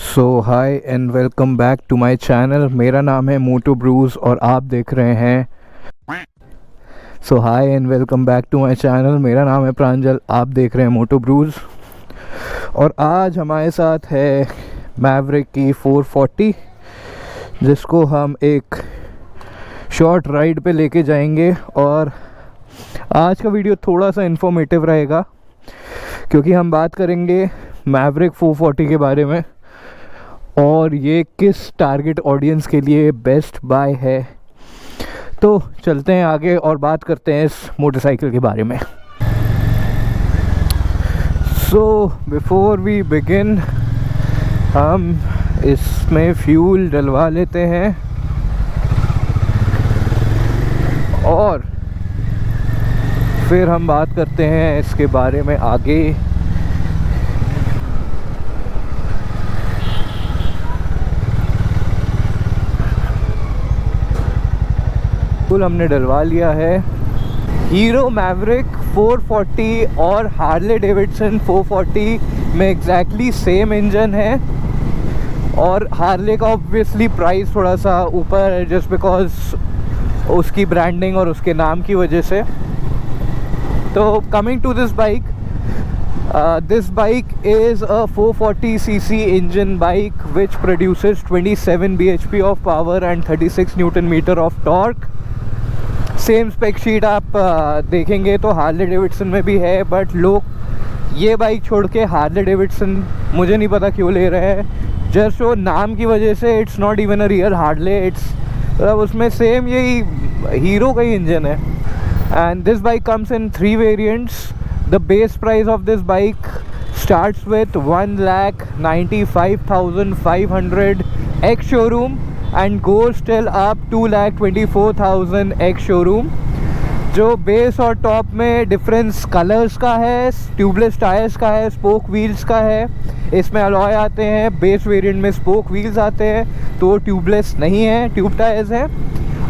So hi and welcome back to my channel. मेरा नाम है मोटो ब्रूज और आप देख रहे हैं hi and welcome back to my channel. मेरा नाम है प्रांजल, आप देख रहे हैं मोटो ब्रूज। और आज हमारे साथ है मैवरिक की 440, जिसको हम एक शॉर्ट राइड पे लेके जाएंगे। और आज का वीडियो थोड़ा सा इन्फॉर्मेटिव रहेगा क्योंकि हम बात करेंगे मैवरिक 440 के बारे में और ये किस टारगेट ऑडियंस के लिए बेस्ट बाय है। तो चलते हैं आगे और बात करते हैं इस मोटरसाइकिल के बारे में। सो बिफोर वी बिगिन, हम इसमें फ्यूल डलवा लेते हैं और फिर हम बात करते हैं इसके बारे में आगे। फुल हमने डलवा लिया है। हीरो मैवरिक 440 और हार्ले डेविडसन 440 में एग्जैक्टली सेम इंजन है और हार्ले का ऑब्वियसली प्राइस थोड़ा सा ऊपर है जस्ट बिकॉज उसकी ब्रांडिंग और उसके नाम की वजह से। तो coming to this bike is a 440cc engine bike which produces 27 bhp of power and 36 Newton meter of torque। Same spec sheet आप देखेंगे तो हार्ले डेविडसन में भी है, बट लोग ये बाइक छोड़ के हार्ले डेविडसन मुझे नहीं पता क्यों ले रहे हैं। जस्ट वो नाम की वजह से, it's not even a real Harley, it's उसमें सेम यही हीरो का ही इंजन है। And this bike comes in 3 variants. The base price of this bike starts with 1,95,500 ex showroom and goes till up 2,24,000 ex showroom. जो base और top में difference colours का है, tubeless tyres का है, स्पोक व्हील्स का है। इसमें अलॉय आते हैं, बेस वेरिएंट में स्पोक व्हील्स आते हैं तो ट्यूबलेस नहीं है, ट्यूब टायर्स हैं।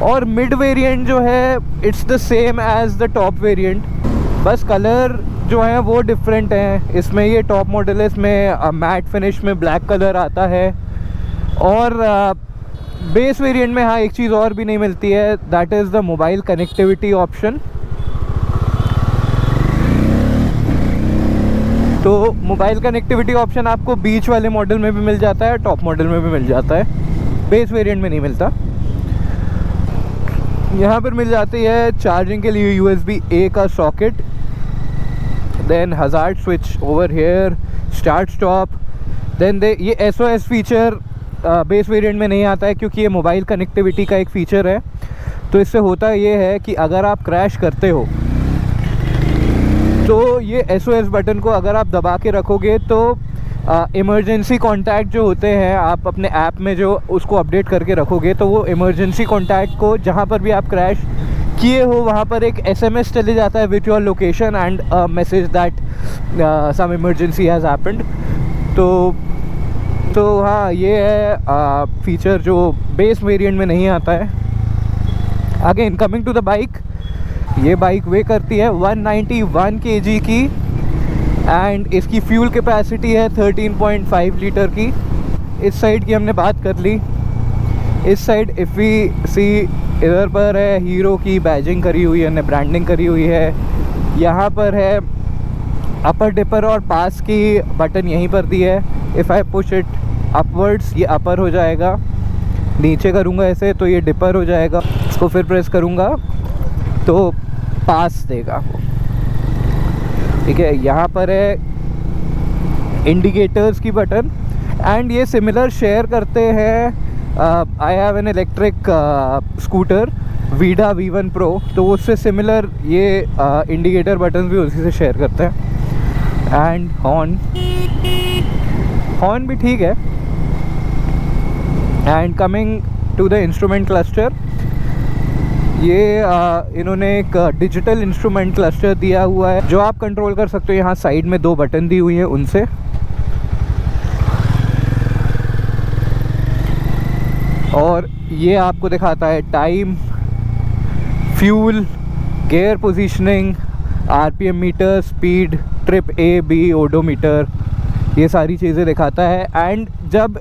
और मिड वेरिएंट जो है it's the same as the top variant, बस कलर जो है वो डिफरेंट है। इसमें ये टॉप मॉडल है, इसमें मैट फिनिश में ब्लैक कलर आता है। और बेस वेरिएंट में हाँ एक चीज़ और भी नहीं मिलती है, that is the mobile connectivity option. तो मोबाइल कनेक्टिविटी ऑप्शन आपको बीच वाले मॉडल में भी मिल जाता है, टॉप मॉडल में भी मिल जाता है, बेस वेरिएंट में नहीं मिलता। यहाँ पर मिल जाती है चार्जिंग के लिए USB-A का socket, then hazard switch over here, start stop. Then ये SOS फीचर बेस वेरिएंट में नहीं आता है क्योंकि ये मोबाइल कनेक्टिविटी का एक फ़ीचर है। तो इससे होता ये है कि अगर आप क्रैश करते हो तो ये SOS बटन को अगर आप दबा के रखोगे तो इमरजेंसी कॉन्टैक्ट जो होते हैं, आप अपने ऐप में जो उसको अपडेट करके रखोगे तो वो इमरजेंसी कॉन्टैक्ट को जहाँ पर भी आप क्रैश किए हो वहाँ पर एक SMS चले जाता है with your location and message that some emergency has happened. तो हाँ ये है फीचर जो बेस वेरिएंट में नहीं आता है। Again coming to the bike, ये बाइक वे करती है 191 kg की एंड इसकी फ्यूल कैपेसिटी है 13.5 लीटर की। इस साइड की हमने बात कर ली। इस साइड इफ़ वी सी, इधर पर है हीरो की बैजिंग करी हुई है, ब्रांडिंग करी हुई है। यहाँ पर है अपर डिपर और पास की बटन यहीं पर दी है। If I push it upwards ये अपर हो जाएगा, नीचे करूँगा ऐसे तो ये डिपर हो जाएगा, इसको फिर प्रेस करूँगा तो पास देगा। ठीक है, यहाँ पर है इंडिकेटर्स की बटन एंड ये सिमिलर शेयर करते हैं। I have an electric scooter Vida V1 Pro, तो उससे सिमिलर ये इंडिकेटर बटन भी उसी से शेयर करते हैं। एंड हॉर्न भी ठीक है। And coming to the instrument cluster, ये इन्होंने एक डिजिटल इंस्ट्रूमेंट क्लस्टर दिया हुआ है जो आप कंट्रोल कर सकते हो। यहाँ साइड में 2 बटन दी हुई हैं उनसे। और ये आपको दिखाता है time, fuel, gear positioning, RPM meter, speed, trip A B, odometer, ये सारी चीज़ें दिखाता है। एंड जब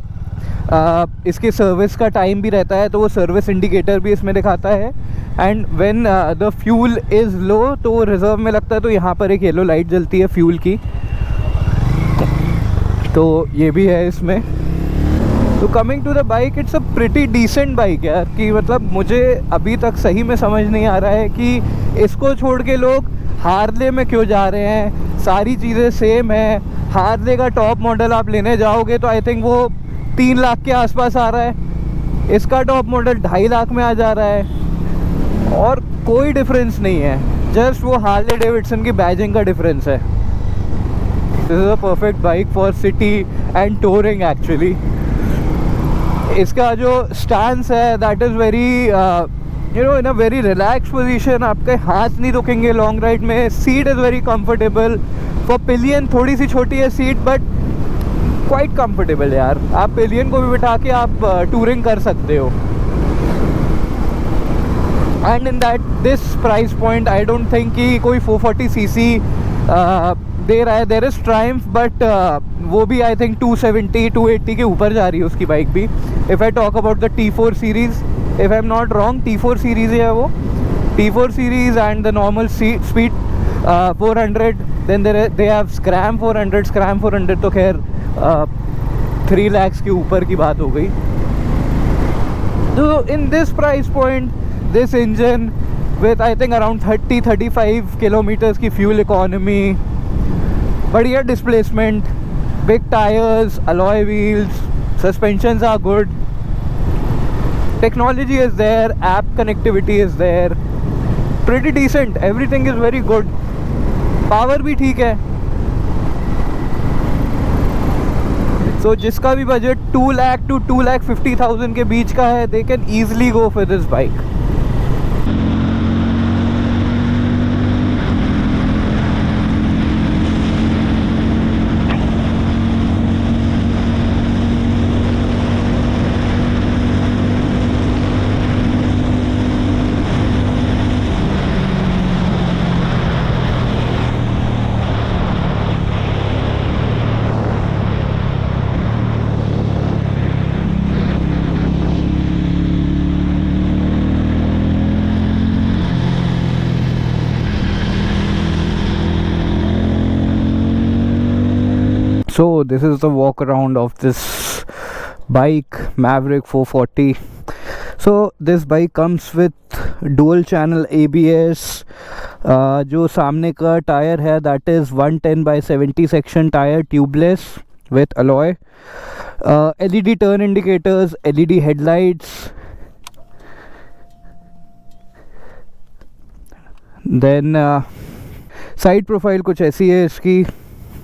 इसके सर्विस का टाइम भी रहता है तो वो सर्विस इंडिकेटर भी इसमें दिखाता है। And when the fuel is low तो वो रिजर्व में लगता है, तो यहाँ पर एक येलो लाइट जलती है फ्यूल की, तो ये भी है इसमें। तो coming to the bike, it's a pretty decent bike यार, कि मतलब मुझे अभी तक सही में समझ नहीं आ रहा है कि इसको छोड़ के लोग हार्ले में क्यों जा रहे हैं। सारी चीज़ें सेम है। हार्ले का टॉप मॉडल आप लेने जाओगे तो आई थिंक वो 3 लाख के आसपास आ रहा है, इसका टॉप मॉडल 2.5 लाख में आ जा रहा है, और कोई डिफरेंस नहीं है, जस्ट वो हार्ले डेविडसन की बैजिंग का डिफरेंस है। This is a perfect bike for city and touring actually. इसका जो स्टैंस है that is very you know in a very relax position, आपके हाथ नहीं रुकेंगे लॉन्ग राइड में। Seat is very comfortable for pillion, थोड़ी सी छोटी है सीट बट क्वाइट कंफर्टेबल यार। आप पिलियन को भी बिठा के आप टूरिंग कर सकते हो। And in that this price point I don't think कि कोई 440cc दे रहा है। देयर इज़ ट्रायम्फ बट वो भी आई थिंक 270 280 के ऊपर जा रही है उसकी बाइक भी। If I talk about the T4 series, if I am not wrong T4 series है वो, T4 series and the normal speed 400, then they have scram 400। Scram 400 तो खैर 3 lakhs के ऊपर की बात हो गई। तो in this price point this engine with I think around 30-35 kilometres की फ्यूल इकोनॉमी, बढ़िया displacement, big tyres, alloy wheels, suspensions are good, technology is there, app connectivity is there, pretty decent, everything is very good, power भी ठीक है। सो जिसका भी budget 2 lakh to 2,50,000 के बीच का है, they can easily go for this bike. So this is the walk around of this bike, Maverick 440. So this bike comes with dual channel ABS. जो सामने का टायर है that is 110/70 section tire, tubeless with alloy. LED turn indicators, LED headlights. Then side profile कुछ ऐसी है इसकी।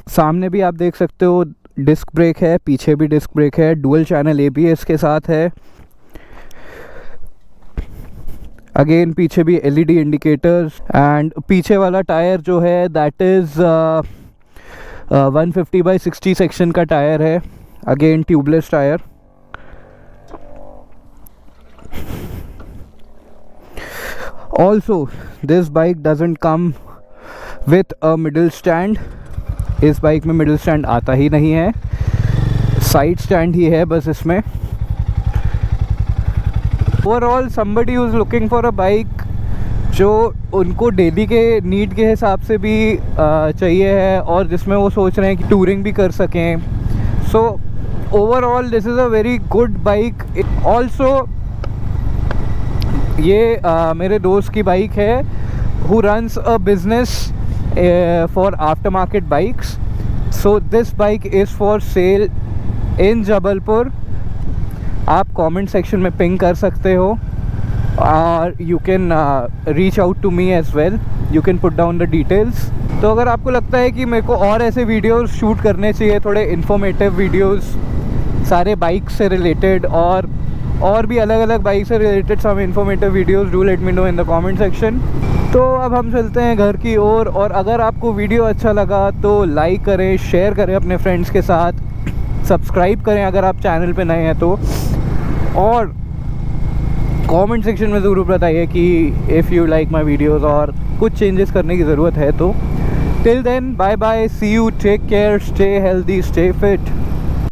सामने भी आप देख सकते हो डिस्क ब्रेक है, पीछे भी डिस्क ब्रेक है, डुअल चैनल ABS के साथ है। अगेन पीछे भी LED इंडिकेटर्स। एंड पीछे वाला टायर जो है दैट इज़ 150/60 सेक्शन का टायर है, again tubeless tyre. Also this bike doesn't come with a middle stand. इस बाइक में मिडिल स्टैंड आता ही नहीं है, साइड स्टैंड ही है बस इसमें। Overall somebody who is looking for a bike जो उनको डेली के नीड के हिसाब से भी चाहिए है, और जिसमें वो सोच रहे हैं कि टूरिंग भी कर सकें। So overall this is a very good bike. Also ये मेरे दोस्त की बाइक है who runs a business for aftermarket bikes. So this bike is for sale in Jabalpur. आप comment section में ping कर सकते हो, और you can reach out to me as well. You can put down the details. तो अगर आपको लगता है कि मेरे को और ऐसे वीडियोस शूट करने चाहिए, थोड़े इन्फॉर्मेटिव वीडियोस सारे बाइक से रिलेटेड, और भी अलग अलग बाइक से related some informative videos, do let me know in the comment section. तो अब हम चलते हैं घर की ओर, और अगर आपको वीडियो अच्छा लगा तो लाइक करें, शेयर करें अपने फ्रेंड्स के साथ, सब्सक्राइब करें अगर आप चैनल पे नए हैं तो, और कमेंट सेक्शन में ज़रूर बताइए कि if you like my videos और कुछ चेंजेस करने की ज़रूरत है तो। Till then, bye bye, see you, take care, stay healthy, stay fit.